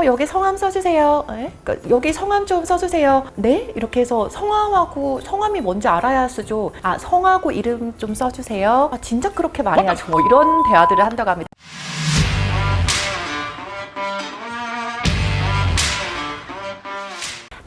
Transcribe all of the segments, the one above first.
여기 성함 써주세요. 그러니까 여기 성함 좀 써주세요. 네? 이렇게 해서 성함하고 성함이 뭔지 알아야 쓰죠. 성하고 이름 좀 써주세요. 진짜 그렇게 말해야죠. 뭐 이런 대화들을 한다고 합니다.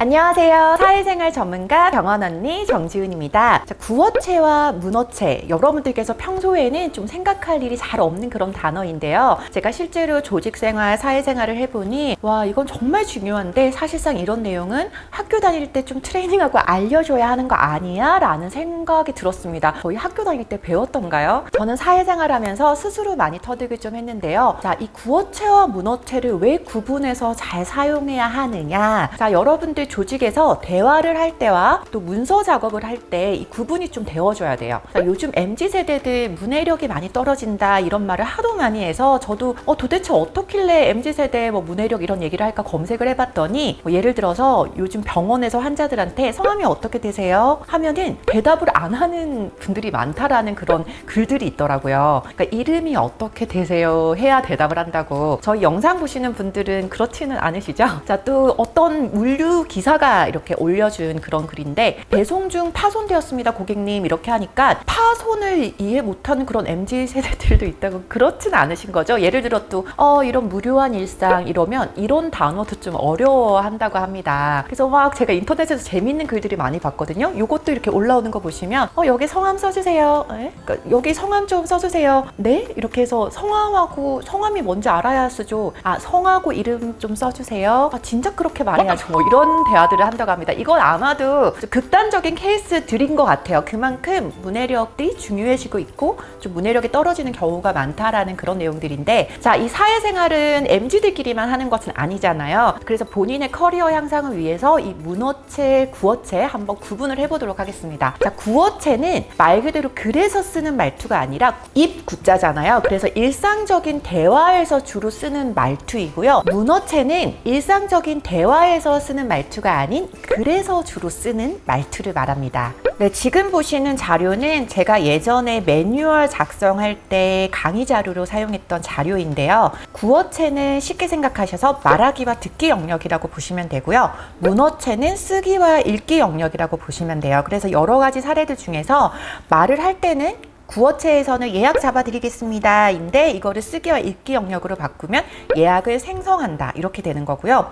안녕하세요. 사회생활 전문가 병원 언니 정지훈입니다. 구어체와 문어체, 여러분들께서 평소에는 좀 생각할 일이 잘 없는 그런 단어인데요. 제가 실제로 조직생활, 사회생활을 해보니 와, 이건 정말 중요한데 사실상 이런 내용은 학교 다닐 때 좀 트레이닝하고 알려줘야 하는 거 아니야? 라는 생각이 들었습니다. 저희 학교 다닐 때 배웠던가요? 저는 사회생활 하면서 스스로 많이 터득을 좀 했는데요. 자, 이 구어체와 문어체를 왜 구분해서 잘 사용해야 하느냐? 자, 여러분들 조직에서 대화를 할 때와 또 문서 작업을 할 때 이 구분이 좀 되어줘야 돼요. 자, 요즘 MZ세대들 문해력이 많이 떨어진다 이런 말을 하도 많이 해서 저도 도대체 어떻길래 MZ세대 뭐 문해력 이런 얘기를 할까 검색을 해봤더니 예를 들어서 요즘 병원에서 환자들한테 성함이 어떻게 되세요? 하면은 대답을 안 하는 분들이 많다라는 그런 글들이 있더라고요. 그러니까 이름이 어떻게 되세요? 해야 대답을 한다고. 저희 영상 보시는 분들은 그렇지는 않으시죠? 자, 또 어떤 물류 기사가 이렇게 올려준 그런 글인데 배송 중 파손되었습니다 고객님 이렇게 하니까 파손을 이해 못하는 그런 MZ세대들도 있다고. 그렇진 않으신 거죠. 예를 들어 또 이런 무료한 일상 이러면 이런 단어도 좀 어려워한다고 합니다. 그래서 막 제가 인터넷에서 재밌는 글들이 많이 봤거든요. 요것도 이렇게 올라오는 거 보시면 여기 성함 써주세요. 그러니까 여기 성함 좀 써주세요. 네? 이렇게 해서 성함하고 성함이 뭔지 알아야 쓰죠. 성하고 이름 좀 써주세요. 진짜 그렇게 말해야죠. 뭐 이런 대화들을 한다고 합니다. 이건 아마도 극단적인 케이스들인 것 같아요. 그만큼 문해력이 중요해지고 있고 좀 문해력이 떨어지는 경우가 많다라는 그런 내용들인데, 자, 이 사회생활은 MZ들끼리만 하는 것은 아니잖아요. 그래서 본인의 커리어 향상을 위해서 이 문어체, 구어체 한번 구분을 해보도록 하겠습니다. 자, 구어체는 말 그대로 글에서 쓰는 말투가 아니라 입구자잖아요. 그래서 일상적인 대화에서 주로 쓰는 말투이고요. 문어체는 일상적인 대화에서 쓰는 말투가 아닌 글에서 주로 쓰는 말투를 말합니다. 네, 지금 보시는 자료는 제가 예전에 매뉴얼 작성할 때 강의 자료로 사용했던 자료인데요. 구어체는 쉽게 생각하셔서 말하기와 듣기 영역이라고 보시면 되고요. 문어체는 쓰기와 읽기 영역이라고 보시면 돼요. 그래서 여러 가지 사례들 중에서 말을 할 때는 구어체에서는 예약 잡아드리겠습니다 인데 이거를 쓰기와 읽기 영역으로 바꾸면 예약을 생성한다 이렇게 되는 거고요.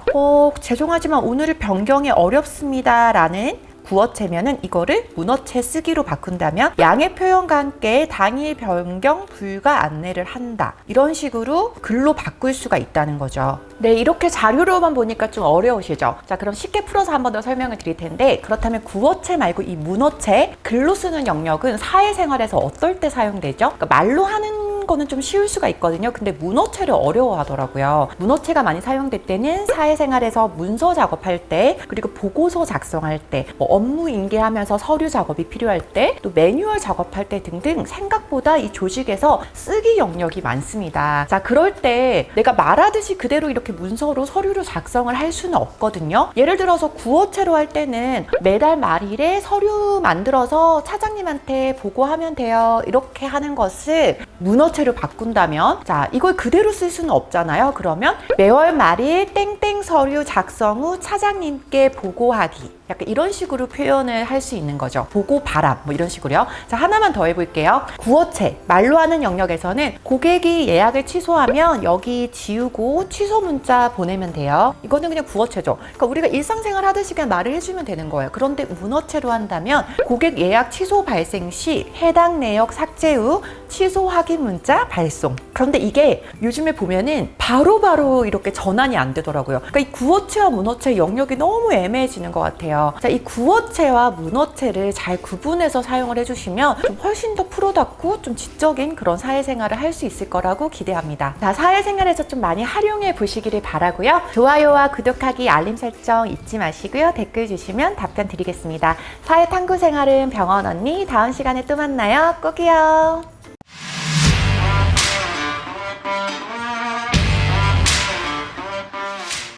죄송하지만 오늘 변경이 어렵습니다 라는 구어체면은 이거를 문어체 쓰기로 바꾼다면 양해 표현과 함께 당일 변경 불가 안내를 한다. 이런 식으로 글로 바꿀 수가 있다는 거죠. 네, 이렇게 자료로만 보니까 좀 어려우시죠? 자, 그럼 쉽게 풀어서 한 번 더 설명을 드릴 텐데, 그렇다면 구어체 말고 이 문어체, 글로 쓰는 영역은 사회생활에서 어떨 때 사용되죠? 그러니까 말로 하는 거는 좀 쉬울 수가 있거든요. 근데 문어체를 어려워하더라고요. 문어체가 많이 사용될 때는 사회생활에서 문서 작업할 때, 그리고 보고서 작성할 때, 업무 인계하면서 서류 작업이 필요할 때, 또 매뉴얼 작업할 때 등등 생각보다 이 조직에서 쓰기 영역이 많습니다. 자, 그럴 때 내가 말하듯이 그대로 이렇게 문서로 서류로 작성을 할 수는 없거든요. 예를 들어서 구어체로 할 때는 매달 말일에 서류 만들어서 차장님한테 보고하면 돼요. 이렇게 하는 것을 문어체로 바꾼다면, 자, 이걸 그대로 쓸 수는 없잖아요. 그러면 매월 말일 땡땡 서류 작성 후 차장님께 보고하기. 약간 이런 식으로 표현을 할 수 있는 거죠. 보고 바람 뭐 이런 식으로요. 자, 하나만 더 해볼게요. 구어체 말로 하는 영역에서는 고객이 예약을 취소하면 여기 지우고 취소 문자 보내면 돼요. 이거는 그냥 구어체죠. 그러니까 우리가 일상생활 하듯이 그냥 말을 해주면 되는 거예요. 그런데 문어체로 한다면 고객 예약 취소 발생 시 해당 내역 삭제 후 취소 확인 문자 발송. 그런데 이게 요즘에 보면은 바로바로 이렇게 전환이 안 되더라고요. 그러니까 이 구어체와 문어체 영역이 너무 애매해지는 것 같아요. 자, 이 구어체와 문어체를 잘 구분해서 사용을 해주시면 좀 훨씬 더 프로답고 좀 지적인 그런 사회생활을 할 수 있을 거라고 기대합니다. 자, 사회생활에서 좀 많이 활용해 보시기를 바라고요. 좋아요와 구독하기, 알림 설정 잊지 마시고요. 댓글 주시면 답변 드리겠습니다. 사회탐구 생활은 병원 언니, 다음 시간에 또 만나요. 꼭이요.